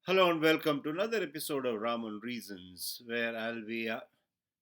Hello and welcome to another episode of Raman Reasons, where I'll be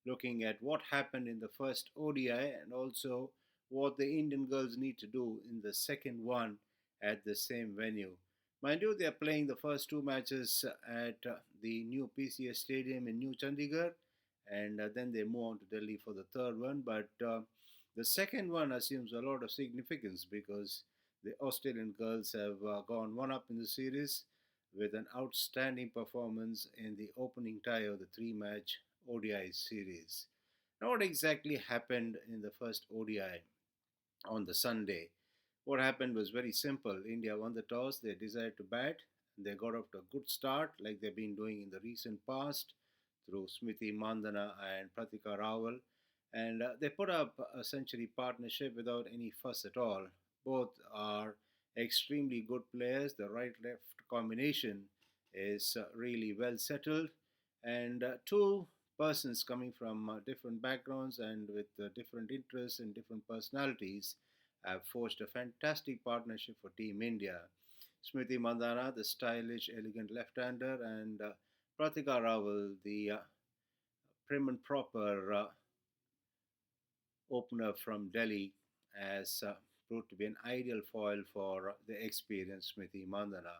looking at what happened in the first ODI and also what the Indian girls need to do in the second one at the same venue. Mind you, they are playing the first two matches at the new PCS Stadium in New Chandigarh, and then they move on to Delhi for the third one. But the second one assumes a lot of significance because the Australian girls have gone one up in the series with an outstanding performance in the opening tie of the three match ODI series. Now, what exactly happened in the first ODI on the Sunday? What happened was very simple. India won the toss, they decided to bat, and they got off to a good start like they've been doing in the recent past through Smriti Mandana and Pratika Rawal. And they put up a century partnership without any fuss at all. Both are extremely good players. The right left combination is really well settled. And two persons coming from different backgrounds and with different interests and different personalities have forged a fantastic partnership for Team India. Smriti Mandana, the stylish, elegant left-hander, and Pratika Rawal, the prim and proper opener from Delhi, has proved to be an ideal foil for the experienced Smriti Mandana.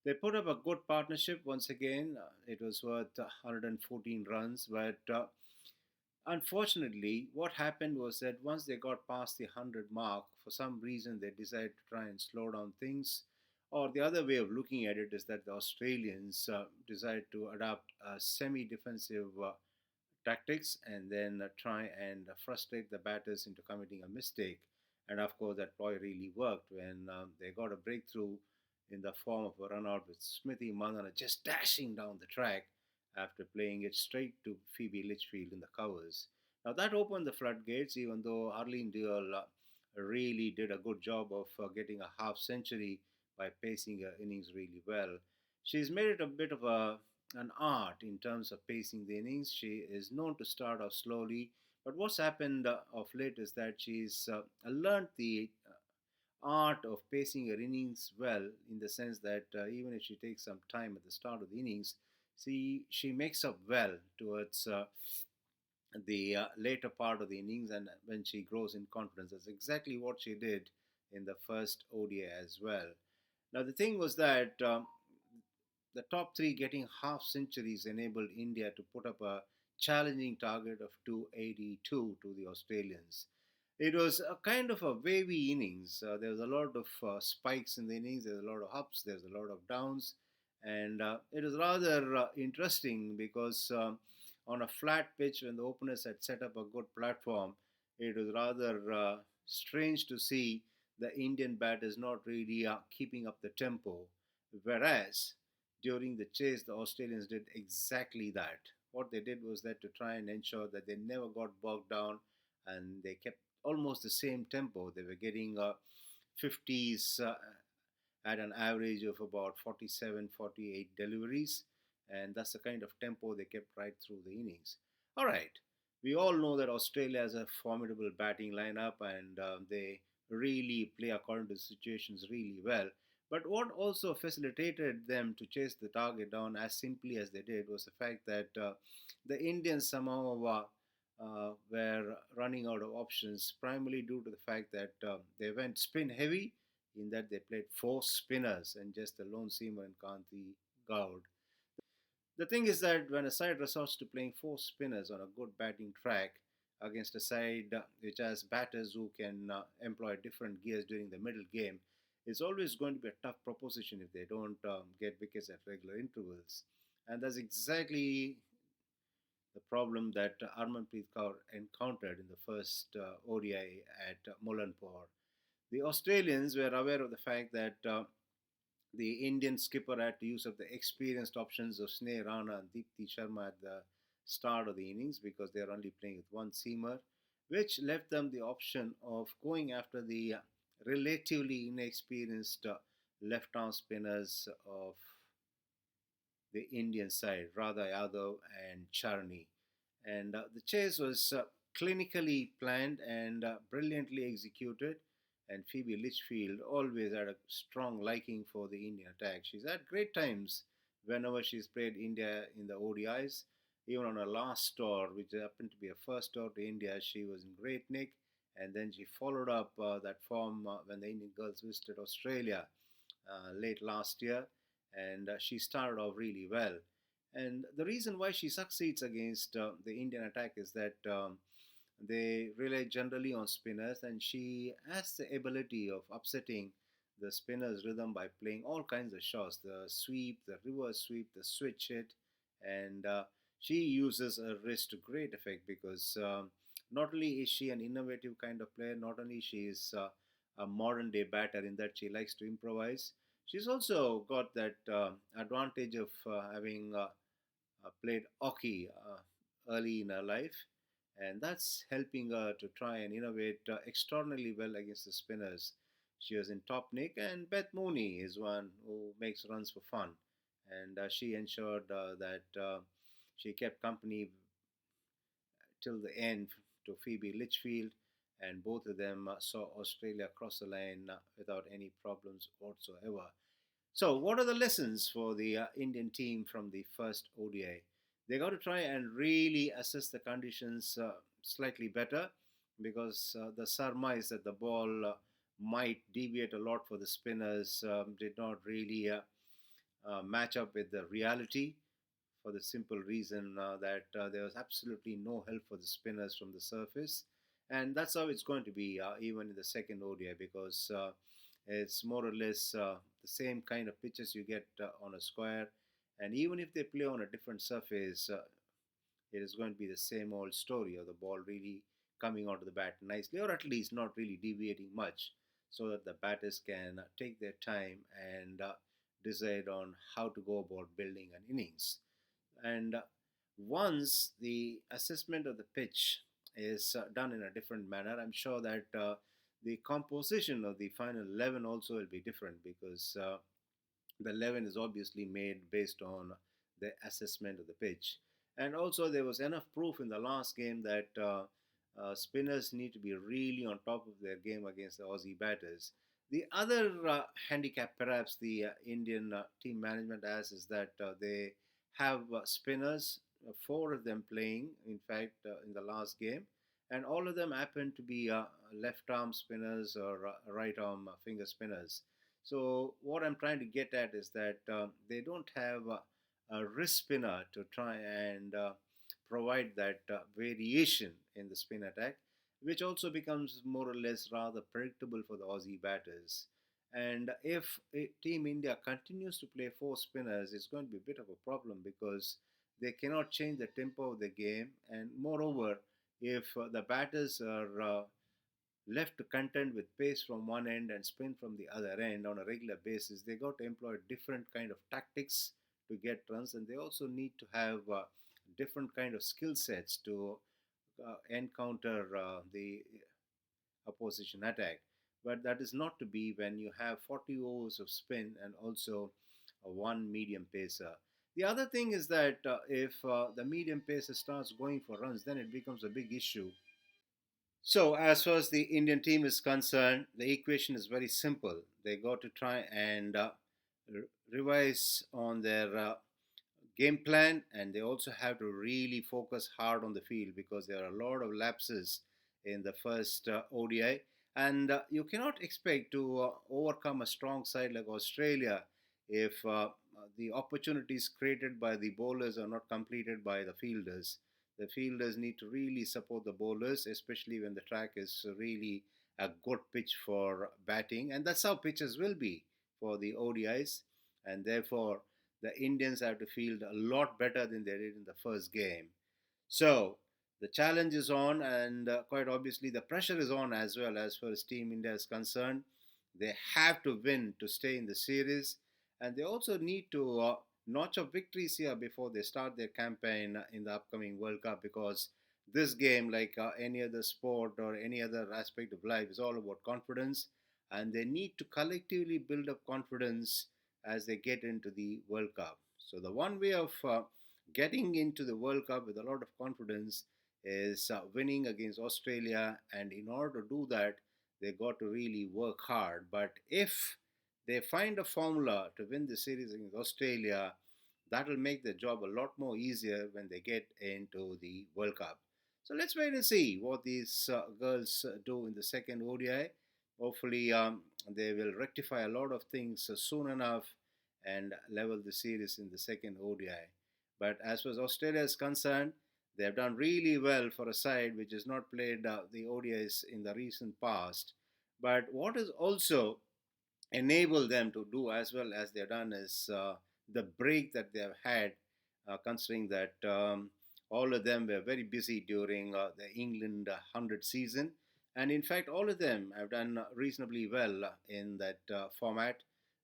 They put up a good partnership once again. It was worth 114 runs, but unfortunately, what happened was that once they got past the 100 mark, for some reason they decided to try and slow down things. Or the other way of looking at it is that the Australians decided to adopt a semi defensive tactics and then try and frustrate the batters into committing a mistake. And of course, that ploy really worked when they got a breakthrough in the form of a run out with Smriti Mandana just dashing down the track after playing it straight to Phoebe Litchfield in the covers. Now that opened the floodgates, even though Arlene Deol really did a good job of getting a half century by pacing her innings really well. She's made it a bit of an art in terms of pacing the innings. She is known to start off slowly, but what's happened of late is that she's learned the art of pacing her innings well, in the sense that even if she takes some time at the start of the innings, she makes up well towards the later part of the innings and when she grows in confidence. That's exactly what she did in the first ODI as well. Now, the thing was that the top three getting half centuries enabled India to put up a challenging target of 282 to the Australians. It was a kind of a wavy innings. There was a lot of spikes in the innings, there was a lot of ups, there was a lot of downs, and it was rather interesting because on a flat pitch, when the openers had set up a good platform, it was rather strange to see the Indian batters not really keeping up the tempo. Whereas during the chase, the Australians did exactly that. What they did was that to try and ensure that they never got bogged down and they kept almost the same tempo. They were getting 50s at an average of about 47, 48 deliveries, and that's the kind of tempo they kept right through the innings. All right, we all know that Australia has a formidable batting lineup and they really play according to the situations really well. But what also facilitated them to chase the target down as simply as they did was the fact that the Indians somehow were running out of options, primarily due to the fact that they went spin heavy, in that they played four spinners and just the lone seamer and Kanti Goud. The thing is that when a side resorts to playing four spinners on a good batting track against a side which has batters who can employ different gears during the middle game, it's always going to be a tough proposition if they don't get wickets at regular intervals. And that's exactly the problem that Harmanpreet Kaur encountered in the first ODI at Mullanpur. The Australians were aware of the fact that the Indian skipper had to use up the experienced options of Sneh Rana and Deepti Sharma at the start of the innings because they are only playing with one seamer, which left them the option of going after the relatively inexperienced left arm spinners of the Indian side, Radha Yadav and Charni. And the chase was clinically planned and brilliantly executed. and Phoebe Litchfield always had a strong liking for the Indian attack. She's had great times whenever she's played India in the ODIs. Even on her last tour, which happened to be her first tour to India, she was in great nick. And then she followed up that form when the Indian girls visited Australia late last year, and she started off really well. And the reason why she succeeds against the Indian attack is that they rely generally on spinners, and she has the ability of upsetting the spinner's rhythm by playing all kinds of shots, the sweep, the reverse sweep, the switch hit, and she uses her wrist to great effect because not only is she an innovative kind of player, not only she is a modern day batter in that she likes to improvise, she's also got that advantage of having played hockey early in her life, and that's helping her to try and innovate extraordinarily well against the spinners. She was in top nick, and Beth Mooney is one who makes runs for fun, and she ensured that she kept company till the end to Phoebe Litchfield, and both of them saw Australia cross the line without any problems whatsoever. So, what are the lessons for the Indian team from the first ODI? They got to try and really assess the conditions slightly better because the surmise that the ball might deviate a lot for the spinners did not really match up with the reality for the simple reason that there was absolutely no help for the spinners from the surface. And that's how it's going to be even in the second ODI because it's more or less the same kind of pitches you get on a square. And even if they play on a different surface, it is going to be the same old story of the ball really coming onto the bat nicely, or at least not really deviating much, so that the batters can take their time and decide on how to go about building an innings. And once the assessment of the pitch is done in a different manner, I'm sure that the composition of the final 11 also will be different because the 11 is obviously made based on the assessment of the pitch. And also, there was enough proof in the last game that spinners need to be really on top of their game against the Aussie batters. The other handicap, perhaps, the Indian team management has is that they have spinners, four of them playing, in fact, in the last game, and all of them happen to be left arm spinners or right arm finger spinners. So what I'm trying to get at is that they don't have a wrist spinner to try and provide that variation in the spin attack, which also becomes more or less rather predictable for the Aussie batters. And if Team India continues to play four spinners, it's going to be a bit of a problem because they cannot change the tempo of the game. And moreover, if the batters are left to contend with pace from one end and spin from the other end on a regular basis, they got to employ different kind of tactics to get runs, and they also need to have different kind of skill sets to encounter the opposition attack. But that is not to be when you have 40 overs of spin and also one medium pacer. The other thing is that if the medium pacer starts going for runs, then it becomes a big issue. So, as far as the Indian team is concerned, the equation is very simple. They got to try and revise on their game plan, and they also have to really focus hard on the field because there are a lot of lapses in the first ODI, and you cannot expect to overcome a strong side like Australia if the opportunities created by the bowlers are not completed by the fielders. The fielders need to really support the bowlers, especially when the track is really a good pitch for batting, and that's how pitches will be for the ODIs, and therefore the Indians have to field a lot better than they did in the first game. So the challenge is on, and quite obviously the pressure is on as far as Team India is concerned. They have to win to stay in the series, and they also need to notch up victories here before they start their campaign in the upcoming World Cup because this game, like any other sport or any other aspect of life, is all about confidence, and they need to collectively build up confidence as they get into the World Cup. So, the one way of getting into the World Cup with a lot of confidence is winning against Australia, and in order to do that, they got to really work hard. But if they find a formula to win the series against Australia, that will make the job a lot more easier when they get into the World Cup. So let's wait and see what these girls do in the second ODI. Hopefully, they will rectify a lot of things soon enough and level the series in the second ODI. But as far as Australia is concerned, they have done really well for a side which has not played the ODIs in the recent past. But what has also enabled them to do as well as they've done is the break that they have had, considering that all of them were very busy during the England 100 season. And in fact, all of them have done reasonably well in that format,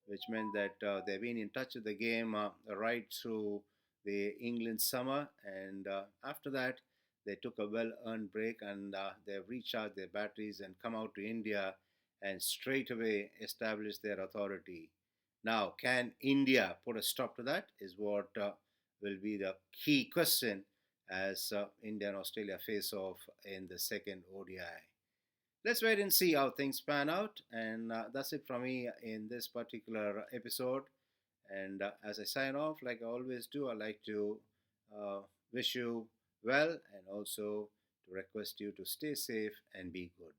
which meant that they've been in touch with the game right through the England summer. And after that, they took a well earned break and they've recharged their batteries and come out to India and straight away establish their authority. Now, can India put a stop to that? Is what will be the key question as India and Australia face off in the second ODI. Let's wait and see how things pan out. And that's it from me in this particular episode. And as I sign off, like I always do, I like to uh, wish you well and also to request you to stay safe and be good.